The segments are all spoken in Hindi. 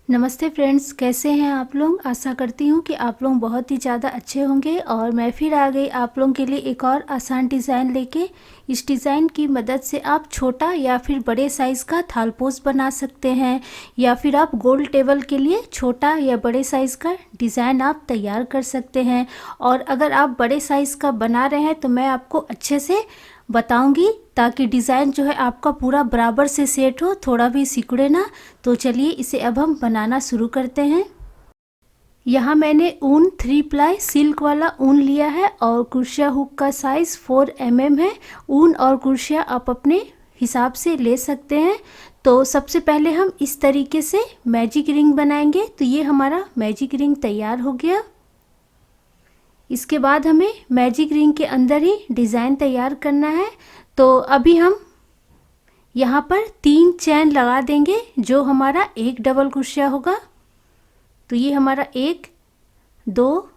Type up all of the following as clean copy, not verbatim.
नमस्ते फ्रेंड्स, कैसे हैं आप लोग। आशा करती हूँ कि आप लोग बहुत ही ज़्यादा अच्छे होंगे। और मैं फिर आ गई आप लोगों के लिए एक और आसान डिज़ाइन लेके। इस डिज़ाइन की मदद से आप छोटा या फिर बड़े साइज़ का थालपोश बना सकते हैं, या फिर आप गोल टेबल के लिए छोटा या बड़े साइज़ का डिज़ाइन आप तैयार कर सकते हैं। और अगर आप बड़े साइज़ का बना रहे हैं तो मैं आपको अच्छे से बताऊंगी, ताकि डिज़ाइन जो है आपका पूरा बराबर से सेट हो, थोड़ा भी सिकुड़े ना। तो चलिए इसे अब हम बनाना शुरू करते हैं। यहाँ मैंने ऊन 3 प्लाई सिल्क वाला ऊन लिया है और कुर्सिया हुक का साइज़ 4 mm है। ऊन और कुर्सिया आप अपने हिसाब से ले सकते हैं। तो सबसे पहले हम इस तरीके से मैजिक रिंग बनाएंगे। तो ये हमारा मैजिक रिंग तैयार हो गया। इसके बाद हमें मैजिक रिंग के अंदर ही डिज़ाइन तैयार करना है। तो अभी हम यहाँ पर 3 चैन लगा देंगे, जो हमारा एक डबल क्रोशिया होगा। तो ये हमारा 1, 2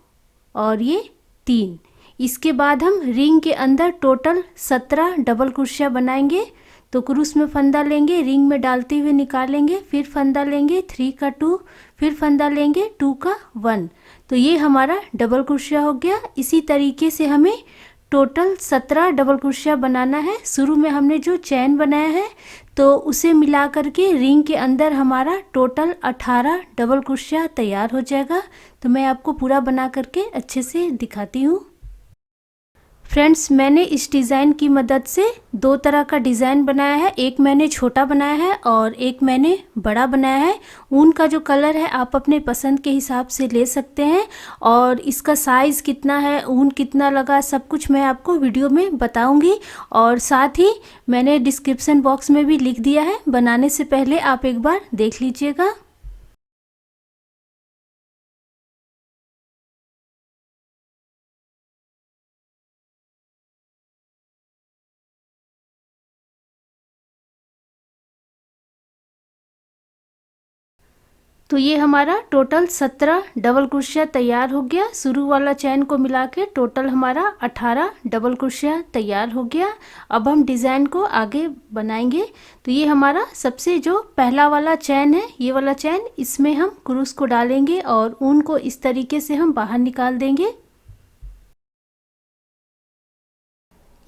और ये 3। इसके बाद हम रिंग के अंदर टोटल 17 डबल क्रोशिया बनाएंगे। तो क्रूस में फंदा लेंगे, रिंग में डालते हुए निकालेंगे, फिर फंदा लेंगे 3 का 2, फिर फंदा लेंगे 2 का 1। तो ये हमारा डबल क्रोशिया हो गया। इसी तरीके से हमें टोटल 17 डबल क्रोशिया बनाना है। शुरू में हमने जो चैन बनाया है तो उसे मिला करके रिंग के अंदर हमारा टोटल 18 डबल क्रोशिया तैयार हो जाएगा। तो मैं आपको पूरा बना करके अच्छे से दिखाती हूँ। फ्रेंड्स, मैंने इस डिज़ाइन की मदद से 2 तरह का डिज़ाइन बनाया है। एक मैंने छोटा बनाया है और एक मैंने बड़ा बनाया है। ऊन का जो कलर है आप अपने पसंद के हिसाब से ले सकते हैं। और इसका साइज़ कितना है, ऊन कितना लगा, सब कुछ मैं आपको वीडियो में बताऊंगी। और साथ ही मैंने डिस्क्रिप्शन बॉक्स में भी लिख दिया है, बनाने से पहले आप एक बार देख लीजिएगा। तो ये हमारा टोटल 17 डबल क्रोशिया तैयार हो गया। शुरू वाला चैन को मिला के टोटल हमारा 18 डबल क्रोशिया तैयार हो गया। अब हम डिज़ाइन को आगे बनाएंगे। तो ये हमारा सबसे जो पहला वाला चैन है, ये वाला चैन, इसमें हम क्रूस को डालेंगे और ऊन को इस तरीके से हम बाहर निकाल देंगे।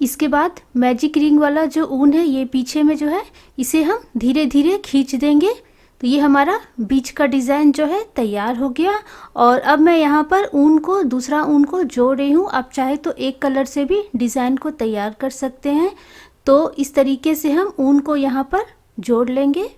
इसके बाद मैजिक रिंग वाला जो ऊन है, ये पीछे में जो है, इसे हम धीरे धीरे खींच देंगे। तो ये हमारा बीच का डिज़ाइन जो है तैयार हो गया। और अब मैं यहाँ पर ऊन को, दूसरा ऊन को जोड़ रही हूँ। आप चाहे तो एक कलर से भी डिज़ाइन को तैयार कर सकते हैं। तो इस तरीके से हम ऊन को यहाँ पर जोड़ लेंगे।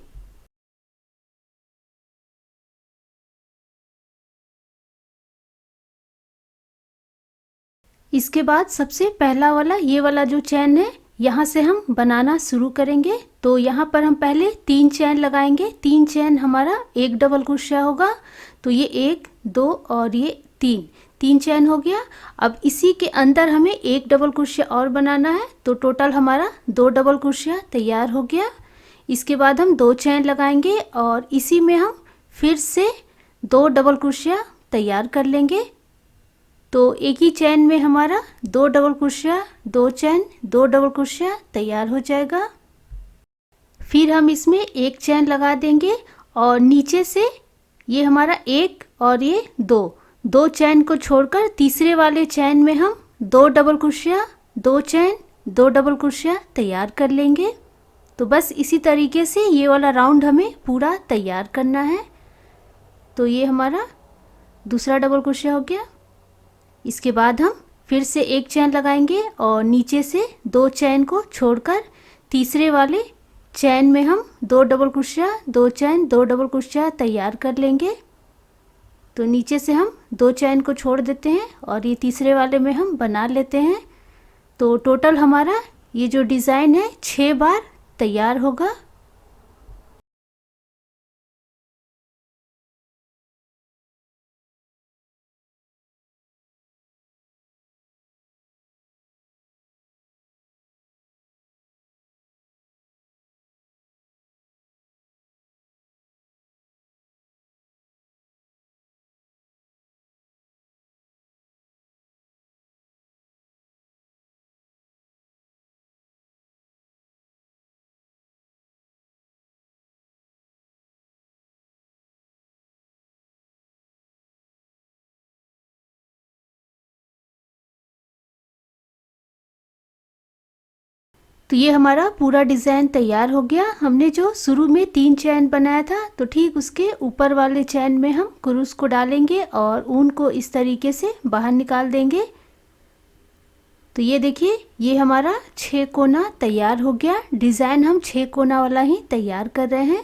इसके बाद सबसे पहला वाला, ये वाला जो चैन है, यहाँ से हम बनाना शुरू करेंगे। तो यहाँ पर हम पहले 3 चैन लगाएंगे। 3 चैन हमारा एक डबल क्रोशिया होगा। तो ये 1, 2 और ये 3, 3 चैन हो गया। अब इसी के अंदर हमें एक डबल क्रोशिया और बनाना है। तो टोटल हमारा 2 डबल क्रोशिया तैयार हो गया। इसके बाद हम 2 चैन लगाएंगे और इसी में हम फिर से 2 डबल क्रोशिया तैयार कर लेंगे। तो एक ही चैन में हमारा 2 डबल क्रोशिया, 2 चैन, 2 डबल क्रोशिया तैयार हो जाएगा। फिर हम इसमें एक चैन लगा देंगे और नीचे से ये हमारा 1 और ये 2, 2 चैन को छोड़कर तीसरे वाले चैन में हम 2 डबल क्रोशिया, 2 चैन, 2 डबल क्रोशिया तैयार कर लेंगे। तो बस इसी तरीके से ये वाला राउंड हमें पूरा तैयार करना है। तो ये हमारा दूसरा डबल क्रोशिया हो गया। इसके बाद हम फिर से एक चैन लगाएंगे और नीचे से 2 चैन को छोड़कर तीसरे वाले चैन में हम 2 डबल क्रोशिया, 2 चैन, 2 डबल क्रोशिया तैयार कर लेंगे। तो नीचे से हम 2 चैन को छोड़ देते हैं और ये तीसरे वाले में हम बना लेते हैं। तो टोटल हमारा ये जो डिज़ाइन है 6 बार तैयार होगा। तो ये हमारा पूरा डिज़ाइन तैयार हो गया। हमने जो शुरू में 3 चैन बनाया था, तो ठीक उसके ऊपर वाले चैन में हम क्रूस को डालेंगे और ऊन को इस तरीके से बाहर निकाल देंगे। तो ये देखिए, ये हमारा 6 कोना तैयार हो गया। डिज़ाइन हम 6 कोना वाला ही तैयार कर रहे हैं।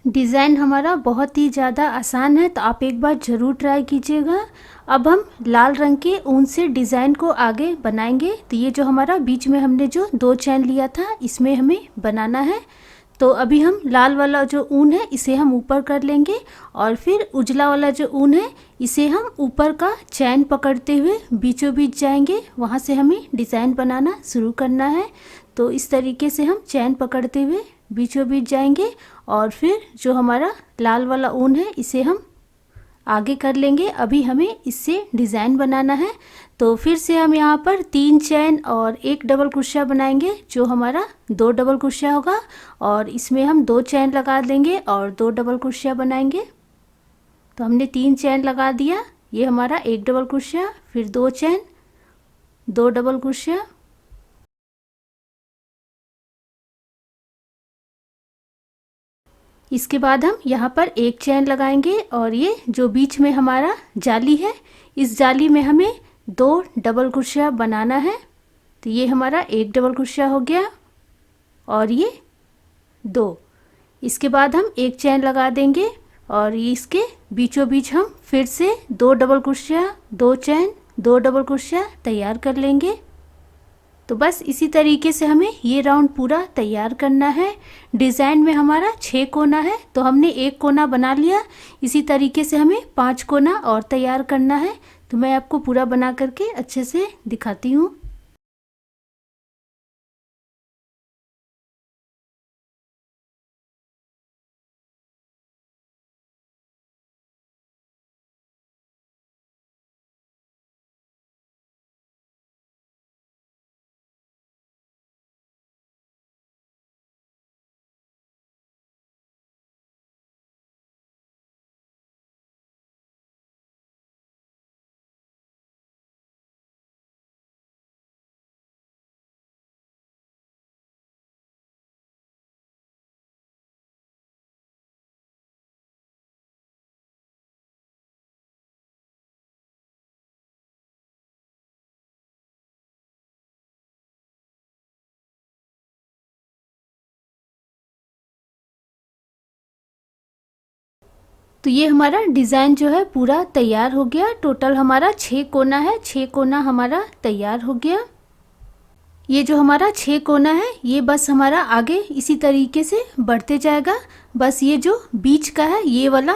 डिज़ाइन हमारा बहुत ही ज़्यादा आसान है, तो आप एक बार ज़रूर ट्राई कीजिएगा। अब हम लाल रंग के ऊन से डिज़ाइन को आगे बनाएंगे। तो ये जो हमारा बीच में हमने जो 2 चैन लिया था, इसमें हमें बनाना है। तो अभी हम लाल वाला जो ऊन है इसे हम ऊपर कर लेंगे और फिर उजला वाला जो ऊन है इसे हम ऊपर का चैन पकड़ते हुए बीचों बीच जाएंगे। वहाँ से हमें डिज़ाइन बनाना शुरू करना है। तो इस तरीके से हम चैन पकड़ते हुए बीचों बीच जाएंगे और फिर जो हमारा लाल वाला ऊन है इसे हम आगे कर लेंगे। अभी हमें इससे डिज़ाइन बनाना है। तो फिर से हम यहाँ पर 3 चैन और 1 डबल क्रोशिया बनाएंगे, जो हमारा 2 डबल क्रोशिया होगा। और इसमें हम 2 चैन लगा देंगे और 2 डबल क्रोशिया बनाएंगे। तो हमने 3 चैन लगा दिया। ये हमारा 1 डबल क्रोशिया, फिर 2 चैन, 2 डबल क्रोशिया, इसके बाद हम यहाँ पर 1 चैन लगाएंगे और ये जो बीच में हमारा जाली है, इस जाली में हमें 2 डबल क्रोशिया बनाना है। तो ये हमारा 1 डबल क्रोशिया हो गया और ये 2। इसके बाद हम 1 चैन लगा देंगे और इसके बीचों बीच हम फिर से 2 डबल क्रोशिया, 2 चैन, 2 डबल क्रोशिया तैयार कर लेंगे। तो बस इसी तरीके से हमें ये राउंड पूरा तैयार करना है। डिज़ाइन में हमारा 6 कोना है, तो हमने 1 कोना बना लिया। इसी तरीके से हमें 5 कोना और तैयार करना है। तो मैं आपको पूरा बना करके अच्छे से दिखाती हूँ। तो ये हमारा डिज़ाइन जो है पूरा तैयार हो गया। टोटल हमारा 6 कोना है, 6 कोना हमारा तैयार हो गया। ये जो हमारा 6 कोना है, ये बस हमारा आगे इसी तरीके से बढ़ते जाएगा। बस ये जो बीच का है ये वाला,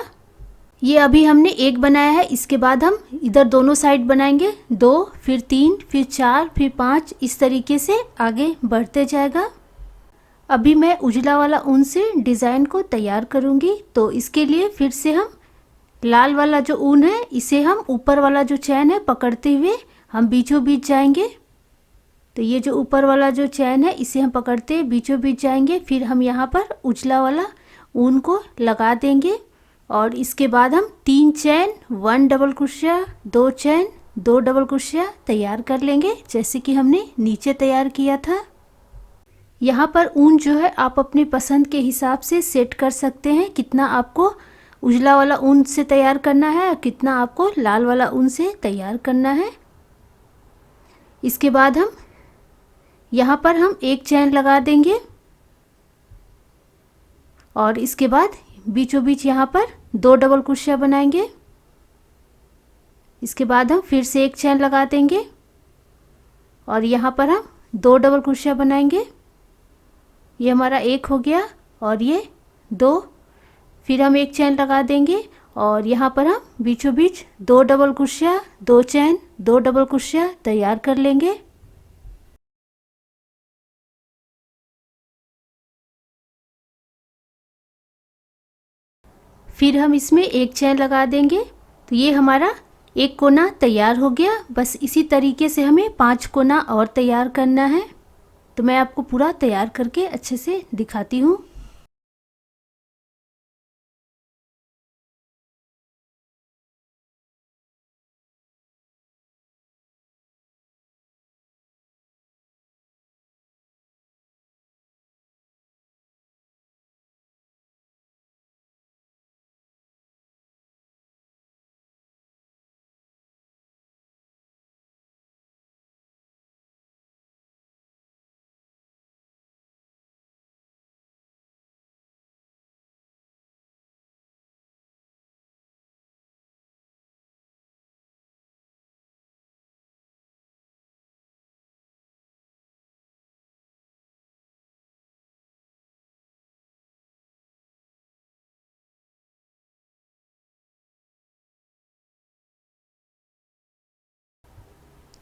ये अभी हमने 1 बनाया है। इसके बाद हम इधर दोनों साइड बनाएंगे 2, फिर 3, फिर 4, फिर 5, इस तरीके से आगे बढ़ते जाएगा। अभी मैं उजला वाला ऊन से डिज़ाइन को तैयार करूँगी। तो इसके लिए फिर से हम लाल वाला जो ऊन है इसे हम ऊपर वाला जो चैन है पकड़ते हुए हम बीचों बीच जाएंगे। तो ये जो ऊपर वाला जो चैन है इसे हम पकड़ते बीचों बीच जाएंगे। फिर हम यहाँ पर उजला वाला ऊन को लगा देंगे और इसके बाद हम 3 चैन, 1 डबल क्रोशिया, 2 चैन, 2 डबल क्रोशिया तैयार कर लेंगे, जैसे कि हमने नीचे तैयार किया था। यहाँ पर ऊन जो है आप अपनी पसंद के हिसाब से सेट कर सकते हैं, कितना आपको उजला वाला ऊन से तैयार करना है और कितना आपको लाल वाला ऊन से तैयार करना है। इसके बाद हम यहाँ पर हम 1 चैन लगा देंगे और इसके बाद बीचों बीच यहाँ पर 2 डबल क्रोशिया बनाएंगे। इसके बाद हम फिर से 1 चैन लगा देंगे और यहाँ पर हम 2 डबल क्रोशिया बनाएंगे। ये हमारा 1 हो गया और ये 2। फिर हम 1 चैन लगा देंगे और यहाँ पर हम बीचों बीच 2 डबल क्रोशिया, 2 चैन, 2 डबल क्रोशिया तैयार कर लेंगे। फिर हम इसमें 1 चैन लगा देंगे। तो ये हमारा 1 कोना तैयार हो गया। बस इसी तरीके से हमें 5 कोना और तैयार करना है। तो मैं आपको पूरा तैयार करके अच्छे से दिखाती हूँ।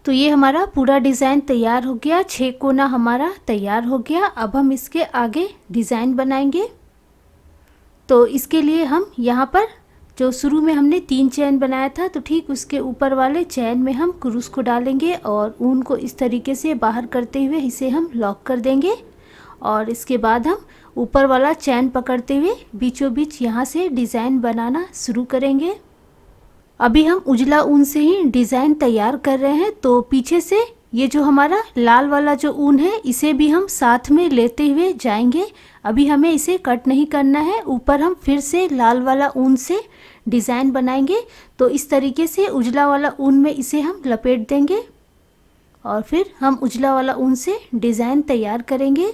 तो ये हमारा पूरा डिज़ाइन तैयार हो गया, 6 कोना हमारा तैयार हो गया। अब हम इसके आगे डिज़ाइन बनाएंगे। तो इसके लिए हम यहाँ पर जो शुरू में हमने 3 चैन बनाया था, तो ठीक उसके ऊपर वाले चैन में हम क्रूस को डालेंगे और ऊन को इस तरीके से बाहर करते हुए इसे हम लॉक कर देंगे। और इसके बाद हम ऊपर वाला चैन पकड़ते हुए बीचों बीच यहाँ से डिज़ाइन बनाना शुरू करेंगे। अभी हम उजला ऊन से ही डिज़ाइन तैयार कर रहे हैं, तो पीछे से ये जो हमारा लाल वाला जो ऊन है इसे भी हम साथ में लेते हुए जाएंगे। अभी हमें इसे कट नहीं करना है, ऊपर हम फिर से लाल वाला ऊन से डिज़ाइन बनाएंगे। तो इस तरीके से उजला वाला ऊन में इसे हम लपेट देंगे और फिर हम उजला वाला ऊन से डिज़ाइन तैयार करेंगे।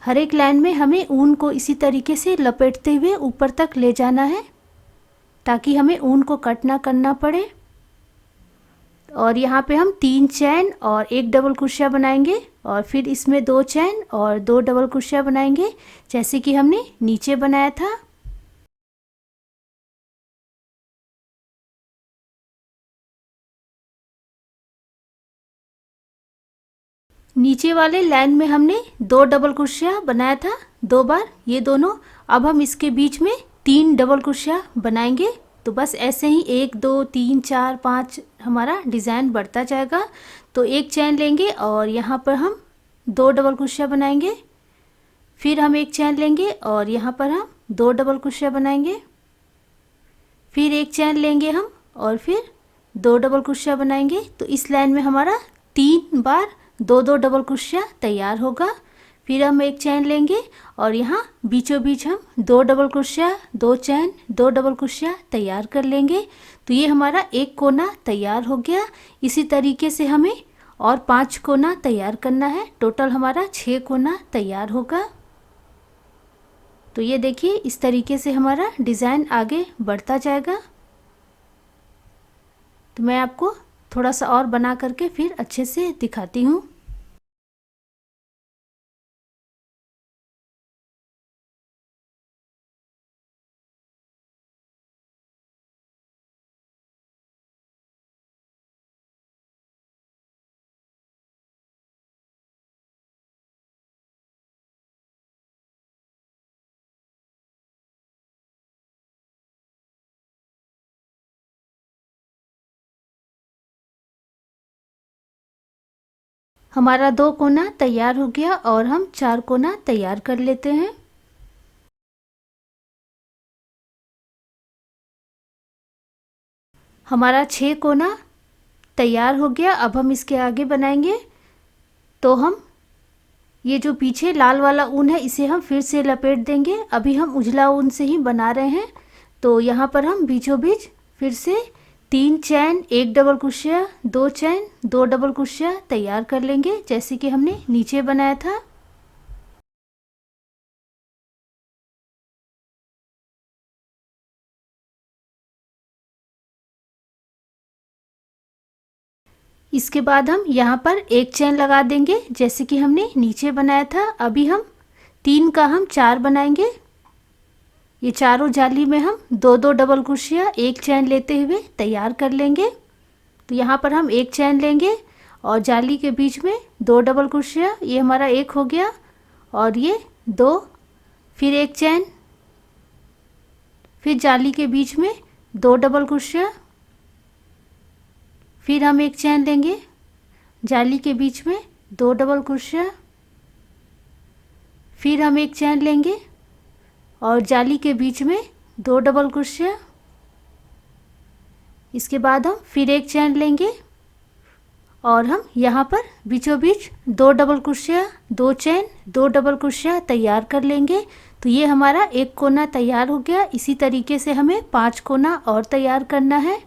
हर एक लाइन में हमें ऊन को इसी तरीके से लपेटते हुए ऊपर तक ले जाना है ताकि हमें ऊन को कट ना करना पड़े। और यहाँ पे हम 3 चैन और 1 डबल क्रोशिया बनाएंगे और फिर इसमें 2 चैन और 2 डबल क्रोशिया बनाएंगे जैसे कि हमने नीचे बनाया था। नीचे वाले लाइन में हमने 2 डबल क्रोशिया बनाया था 2 बार, ये दोनों। अब हम इसके बीच में 3 डबल क्रोशिया बनाएंगे। तो बस ऐसे ही 1 2 3 4 5 हमारा डिज़ाइन बढ़ता जाएगा। तो एक चैन लेंगे और यहाँ पर हम 2 डबल क्रोशिया बनाएंगे। फिर हम एक चैन लेंगे और यहाँ पर हम 2 डबल क्रोशिया बनाएंगे। फिर एक चैन लेंगे हम और फिर 2 डबल क्रोशिया बनाएंगे। तो इस लाइन में हमारा 3 बार 2 डबल क्रोशिया तैयार होगा। फिर हम एक चैन लेंगे और यहाँ बीचों बीच हम 2 डबल क्रोशिया, 2 चैन, 2 डबल क्रोशिया तैयार कर लेंगे। तो ये हमारा एक कोना तैयार हो गया। इसी तरीके से हमें और 5 कोना तैयार करना है। टोटल हमारा 6 कोना तैयार होगा। तो ये देखिए इस तरीके से हमारा डिज़ाइन आगे बढ़ता जाएगा। तो मैं आपको थोड़ा सा और बना करके फिर अच्छे से दिखाती हूँ। हमारा 2 कोना तैयार हो गया और हम 4 कोना तैयार कर लेते हैं। हमारा 6 कोना तैयार हो गया। अब हम इसके आगे बनाएंगे। तो हम ये जो पीछे लाल वाला ऊन है इसे हम फिर से लपेट देंगे। अभी हम उजला ऊन से ही बना रहे हैं। तो यहाँ पर हम बीचों बीच फिर से 3 चैन, 1 डबल क्रोशिया, 2 चैन, 2 डबल क्रोशिया तैयार कर लेंगे जैसे कि हमने नीचे बनाया था। इसके बाद हम यहाँ पर एक चैन लगा देंगे जैसे कि हमने नीचे बनाया था। अभी हम 3 का हम 4 बनाएंगे। ये चारों जाली में हम 2 डबल क्रोशिया एक चैन लेते हुए तैयार कर लेंगे। तो यहाँ पर हम एक चैन लेंगे और जाली के बीच में 2 डबल क्रोशिया, ये हमारा एक हो गया और ये 2, फिर एक चैन, फिर जाली के बीच में 2 डबल क्रोशिया, फिर हम एक चैन लेंगे, जाली के बीच में 2 डबल क्रोशिया, फिर हम एक चैन लेंगे और जाली के बीच में 2 डबल क्रोशिया। इसके बाद हम फिर एक चैन लेंगे और हम यहाँ पर बीचों बीच 2 डबल क्रोशिया, 2 चैन, 2 डबल क्रोशिया तैयार कर लेंगे। तो ये हमारा एक कोना तैयार हो गया। इसी तरीके से हमें 5 कोना और तैयार करना है।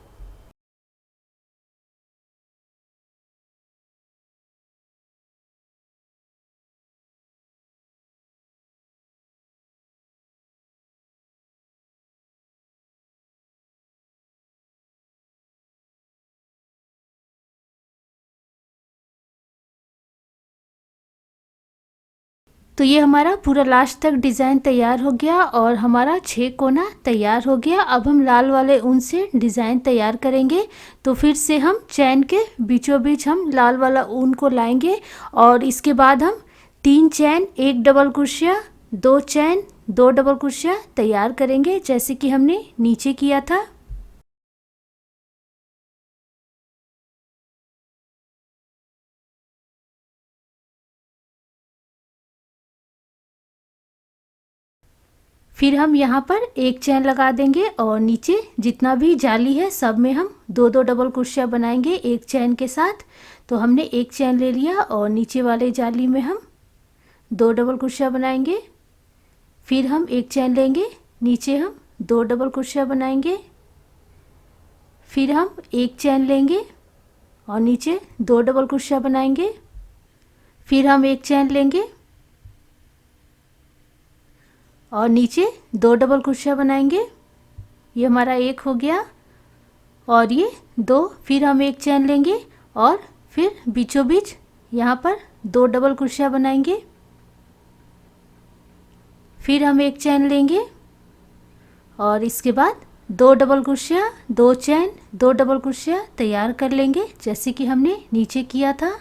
तो ये हमारा पूरा लास्ट तक डिज़ाइन तैयार हो गया और हमारा 6 कोना तैयार हो गया। अब हम लाल वाले ऊन से डिज़ाइन तैयार करेंगे। तो फिर से हम चैन के बीचों बीच हम लाल वाला ऊन को लाएंगे और इसके बाद हम 3 चैन 1 डबल क्रोशिया, 2 चैन 2 डबल क्रोशिया तैयार करेंगे जैसे कि हमने नीचे किया था। फिर हम यहाँ पर 1 चैन लगा देंगे और नीचे जितना भी जाली है सब में हम 2-2 डबल क्रोशिया बनाएंगे 1 चैन के साथ। तो हमने 1 चैन ले लिया और नीचे वाले जाली में हम 2 डबल क्रोशिया बनाएंगे। फिर हम 1 चैन लेंगे, नीचे हम 2 डबल क्रोशिया बनाएंगे। फिर हम 1 चैन लेंगे और नीचे 2 डबल क्रोशिया बनाएंगे। फिर हम 1 चैन लेंगे और नीचे 2 डबल क्रोशिया बनाएंगे। ये हमारा 1 हो गया और ये 2। फिर हम 1 चैन लेंगे और फिर बीचों बीच यहाँ पर 2 डबल क्रोशिया बनाएंगे। फिर हम 1 चैन लेंगे और इसके बाद 2 डबल क्रोशिया, 2 चैन 2 डबल क्रोशिया तैयार कर लेंगे जैसे कि हमने नीचे किया था।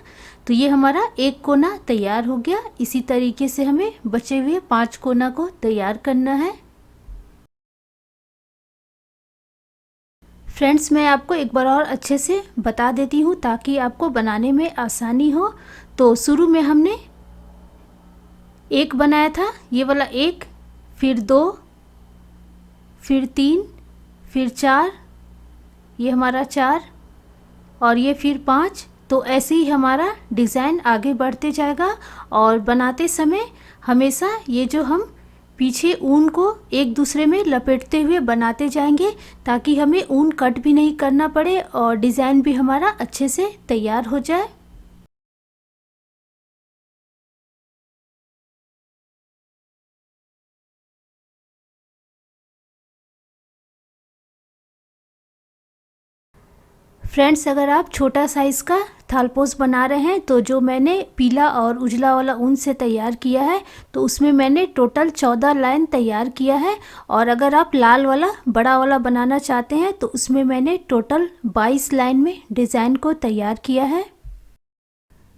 तो ये हमारा 1 कोना तैयार हो गया। इसी तरीके से हमें बचे हुए 5 कोना को तैयार करना है। फ्रेंड्स, मैं आपको एक बार और अच्छे से बता देती हूँ ताकि आपको बनाने में आसानी हो। तो शुरू में हमने 1 बनाया था, ये वाला 1, फिर 2, फिर 3, फिर 4, ये हमारा 4 और ये फिर 5। तो ऐसे ही हमारा डिज़ाइन आगे बढ़ते जाएगा और बनाते समय हमेशा ये जो हम पीछे ऊन को एक दूसरे में लपेटते हुए बनाते जाएंगे ताकि हमें ऊन कट भी नहीं करना पड़े और डिज़ाइन भी हमारा अच्छे से तैयार हो जाए। फ्रेंड्स, अगर आप छोटा साइज़ का थालपोस बना रहे हैं तो जो मैंने पीला और उजला वाला ऊन से तैयार किया है तो उसमें मैंने टोटल 14 लाइन तैयार किया है। और अगर आप लाल वाला बड़ा वाला बनाना चाहते हैं तो उसमें मैंने टोटल 22 लाइन में डिज़ाइन को तैयार किया है।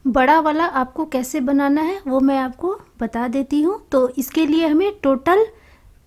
बड़ा वाला आपको कैसे बनाना है वो मैं आपको बता देती हूँ। तो इसके लिए हमें टोटल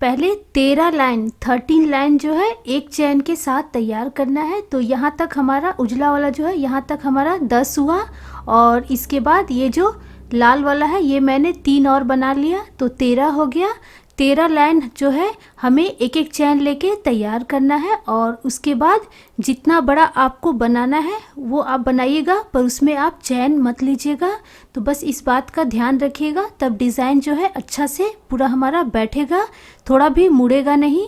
पहले 13 लाइन 13 लाइन जो है 1 चैन के साथ तैयार करना है। तो यहाँ तक हमारा उजला वाला जो है यहाँ तक हमारा 10 हुआ और इसके बाद ये जो लाल वाला है ये मैंने 3 और बना लिया तो 13 हो गया। 13 लाइन जो है हमें एक एक चैन लेके तैयार करना है और उसके बाद जितना बड़ा आपको बनाना है वो आप बनाइएगा, पर उसमें आप चैन मत लीजिएगा। तो बस इस बात का ध्यान रखिएगा, तब डिज़ाइन जो है अच्छा से पूरा हमारा बैठेगा, थोड़ा भी मुड़ेगा नहीं।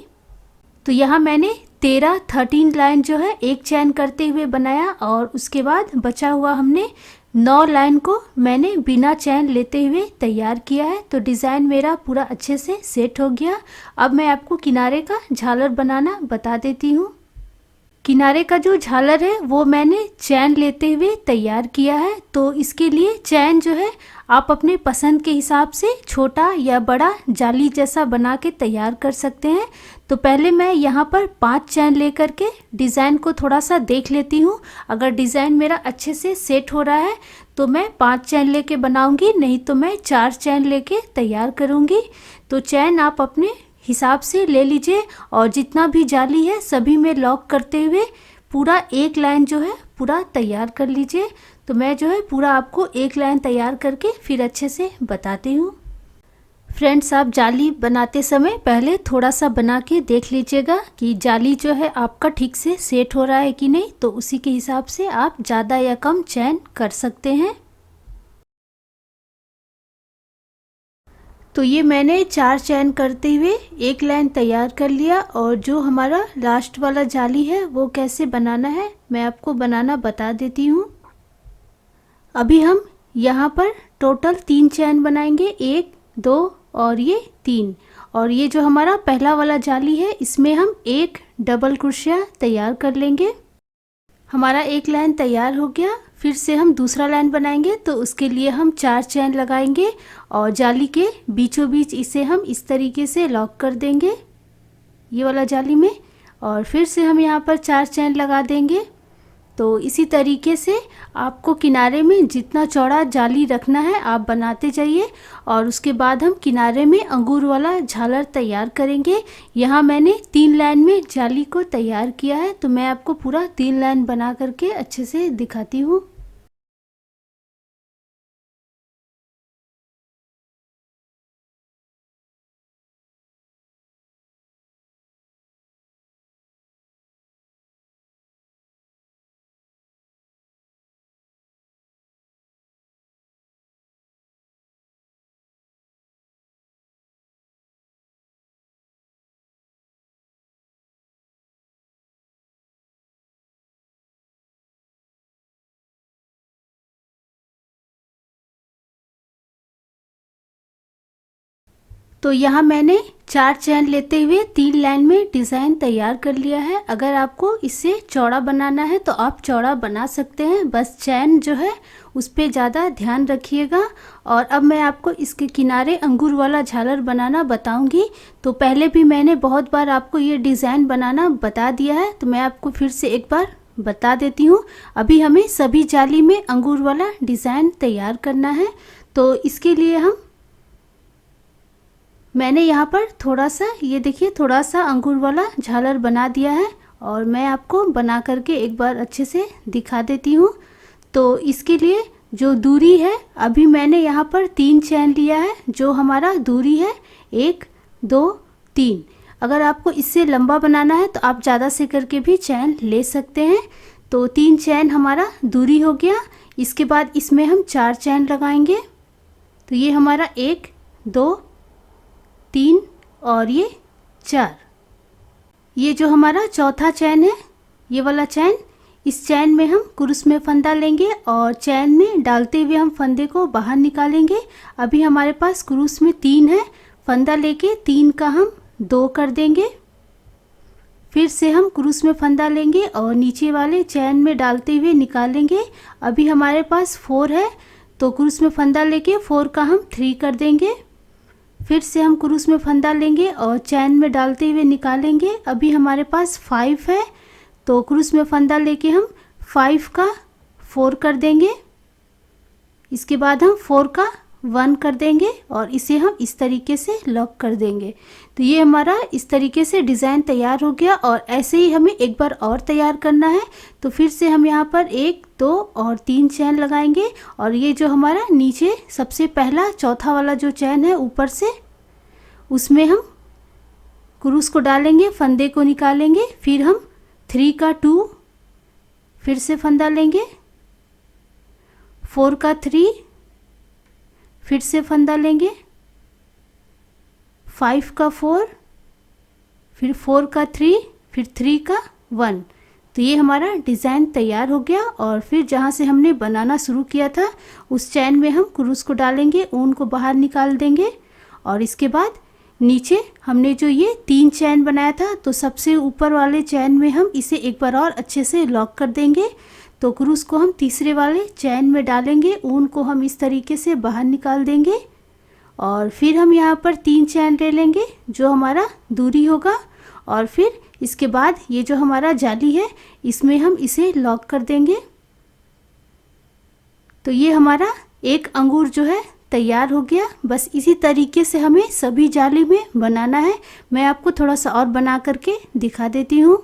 तो यहाँ मैंने 13 लाइन जो है एक चैन करते हुए बनाया और उसके बाद बचा हुआ हमने 9 लाइन को मैंने बिना चैन लेते हुए तैयार किया है। तो डिज़ाइन मेरा पूरा अच्छे से सेट हो गया। अब मैं आपको किनारे का झालर बनाना बता देती हूँ। किनारे का जो झालर है वो मैंने चैन लेते हुए तैयार किया है। तो इसके लिए चैन जो है आप अपने पसंद के हिसाब से छोटा या बड़ा जाली जैसा बना के तैयार कर सकते हैं। तो पहले मैं यहाँ पर 5 चैन लेकर के डिज़ाइन को थोड़ा सा देख लेती हूँ। अगर डिज़ाइन मेरा अच्छे से सेट हो रहा है तो मैं 5 चैन लेके बनाऊंगी, नहीं तो मैं 4 चैन लेके तैयार करूँगी। तो चैन आप अपने हिसाब से ले लीजिए और जितना भी जाली है सभी में लॉक करते हुए पूरा एक लाइन जो है पूरा तैयार कर लीजिए। तो मैं जो है पूरा आपको एक लाइन तैयार करके फिर अच्छे से बताती हूँ। फ्रेंड्स, आप जाली बनाते समय पहले थोड़ा सा बना के देख लीजिएगा कि जाली जो है आपका ठीक से सेट हो रहा है कि नहीं, तो उसी के हिसाब से आप ज़्यादा या कम चैन कर सकते हैं। तो ये मैंने 4 चैन करते हुए एक लाइन तैयार कर लिया और जो हमारा लास्ट वाला जाली है वो कैसे बनाना है मैं आपको बनाना बता देती हूँ। अभी हम यहाँ पर टोटल 3 चैन बनाएंगे, 1 2 और ये 3। और ये जो हमारा पहला वाला जाली है इसमें हम 1 डबल क्रोशिया तैयार कर लेंगे। हमारा एक लाइन तैयार हो गया। फिर से हम दूसरा लाइन बनाएंगे। तो उसके लिए हम 4 चैन लगाएंगे और जाली के बीचों बीच इसे हम इस तरीके से लॉक कर देंगे, ये वाला जाली में। और फिर से हम यहाँ पर 4 चैन लगा देंगे। तो इसी तरीके से आपको किनारे में जितना चौड़ा जाली रखना है आप बनाते जाइए। और उसके बाद हम किनारे में अंगूर वाला झालर तैयार करेंगे। यहाँ मैंने 3 लाइन में जाली को तैयार किया है, तो मैं आपको पूरा 3 लाइन बना करके अच्छे से दिखाती हूँ। तो यहाँ मैंने 4 चैन लेते हुए 3 लाइन में डिज़ाइन तैयार कर लिया है। अगर आपको इसे चौड़ा बनाना है तो आप चौड़ा बना सकते हैं, बस चैन जो है उस पर ज़्यादा ध्यान रखिएगा। और अब मैं आपको इसके किनारे अंगूर वाला झालर बनाना बताऊंगी। तो पहले भी मैंने बहुत बार आपको ये डिज़ाइन बनाना बता दिया है, तो मैं आपको फिर से एक बार बता देती हूँ। अभी हमें सभी जाली में अंगूर वाला डिज़ाइन तैयार करना है। तो इसके लिए मैंने यहाँ पर थोड़ा सा, ये देखिए, थोड़ा सा अंगूर वाला झालर बना दिया है। और मैं आपको बना करके एक बार अच्छे से दिखा देती हूँ। तो इसके लिए जो दूरी है, अभी मैंने यहाँ पर 3 चैन लिया है। जो हमारा दूरी है 1 2 3। अगर आपको इससे लंबा बनाना है तो आप ज़्यादा से करके भी चैन ले सकते हैं। तो 3 चैन हमारा दूरी हो गया। इसके बाद इसमें हम 4 चैन लगाएंगे। तो ये हमारा 1 2 3 और ये 4। ये जो हमारा चौथा चैन है, ये वाला चैन, इस चैन में हम क्रूस में फंदा लेंगे और चैन में डालते हुए हम फंदे को बाहर निकालेंगे। अभी हमारे पास क्रूस में 3 है, फंदा लेके 3 का हम 2 कर देंगे। फिर से हम क्रूस में फंदा लेंगे और नीचे वाले चैन में डालते हुए निकालेंगे। अभी हमारे पास 4 है, तो क्रूस में फंदा लेके 4 का हम 3 कर देंगे। फिर से हम क्रूस में फंदा लेंगे और चैन में डालते हुए निकालेंगे। अभी हमारे पास 5 है, तो क्रूस में फंदा लेके हम 5 का 4 कर देंगे। इसके बाद हम 4 का 1 कर देंगे और इसे हम इस तरीके से लॉक कर देंगे। तो ये हमारा इस तरीके से डिज़ाइन तैयार हो गया। और ऐसे ही हमें एक बार और तैयार करना है। तो फिर से हम यहाँ पर 1 2 और 3 चैन लगाएंगे। और ये जो हमारा नीचे सबसे पहला चौथा वाला जो चैन है ऊपर से, उसमें हम क्रूस को डालेंगे, फंदे को निकालेंगे। फिर हम 3 का 2, फिर से फंदा लेंगे, 4 का 3, फिर से फंदा लेंगे, 5 का 4, फिर 4 का 3, फिर 3 का 1। तो ये हमारा डिज़ाइन तैयार हो गया। और फिर जहाँ से हमने बनाना शुरू किया था उस चैन में हम क्रूस को डालेंगे, ऊन को बाहर निकाल देंगे। और इसके बाद नीचे हमने जो ये 3 चैन बनाया था, तो सबसे ऊपर वाले चैन में हम इसे एक बार और अच्छे से लॉक कर देंगे। तो क्रूस को हम तीसरे वाले चैन में डालेंगे, ऊन को हम इस तरीके से बाहर निकाल देंगे। और फिर हम यहाँ पर 3 चैन ले लेंगे जो हमारा दूरी होगा। और फिर इसके बाद ये जो हमारा जाली है इसमें हम इसे लॉक कर देंगे। तो ये हमारा एक अंगूर जो है तैयार हो गया। बस इसी तरीके से हमें सभी जाली में बनाना है। मैं आपको थोड़ा सा और बना करके दिखा देती हूँ।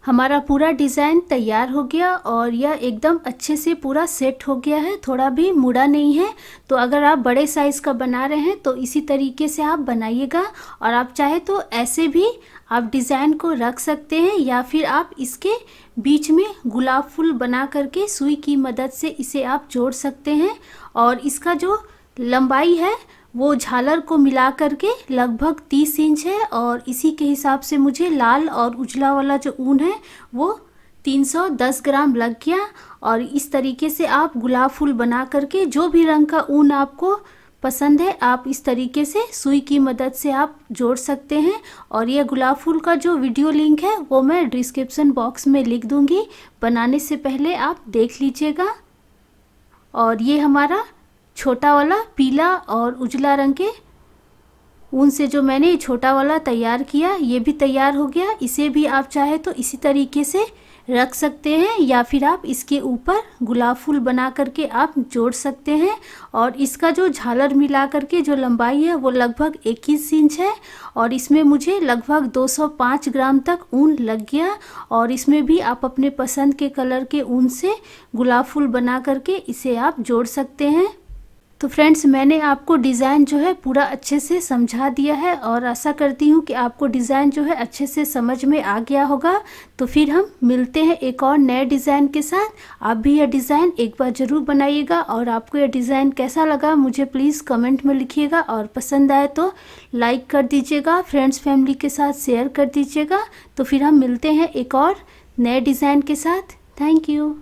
हमारा पूरा डिज़ाइन तैयार हो गया और यह एकदम अच्छे से पूरा सेट हो गया है, थोड़ा भी मुड़ा नहीं है। तो अगर आप बड़े साइज़ का बना रहे हैं तो इसी तरीके से आप बनाइएगा, और आप चाहे तो ऐसे भी आप डिज़ाइन को रख सकते हैं, या फिर आप इसके बीच में गुलाब फूल बना करके सुई की मदद से इसे आप जोड़ सकते हैं। और इसका जो लंबाई है वो झालर को मिला करके लगभग 30 इंच है, और इसी के हिसाब से मुझे लाल और उजला वाला जो ऊन है वो 310 ग्राम लग गया। और इस तरीके से आप गुलाब फूल बना करके जो भी रंग का ऊन आपको पसंद है आप इस तरीके से सुई की मदद से आप जोड़ सकते हैं। और ये गुलाब फूल का जो वीडियो लिंक है वो मैं डिस्क्रिप्शन बॉक्स में लिख दूंगी, बनाने से पहले आप देख लीजिएगा। और ये हमारा छोटा वाला पीला और उजला रंग के ऊन से जो मैंने छोटा वाला तैयार किया ये भी तैयार हो गया। इसे भी आप चाहे तो इसी तरीके से रख सकते हैं, या फिर आप इसके ऊपर गुलाब फूल बना करके आप जोड़ सकते हैं। और इसका जो झालर मिला करके जो लंबाई है वो लगभग 21 इंच है, और इसमें मुझे लगभग 205 ग्राम तक ऊन लग गया। और इसमें भी आप अपने पसंद के कलर के ऊन से गुलाब फूल बना करके इसे आप जोड़ सकते हैं। तो फ्रेंड्स, मैंने आपको डिज़ाइन जो है पूरा अच्छे से समझा दिया है, और आशा करती हूँ कि आपको डिज़ाइन जो है अच्छे से समझ में आ गया होगा। तो फिर हम मिलते हैं एक और नए डिज़ाइन के साथ। आप भी यह डिज़ाइन एक बार ज़रूर बनाइएगा, और आपको यह डिज़ाइन कैसा लगा मुझे प्लीज़ कमेंट में लिखिएगा, और पसंद आए तो लाइक कर दीजिएगा, फ्रेंड्स फैमिली के साथ शेयर कर दीजिएगा। तो फिर हम मिलते हैं एक और नए डिज़ाइन के साथ। Thank you.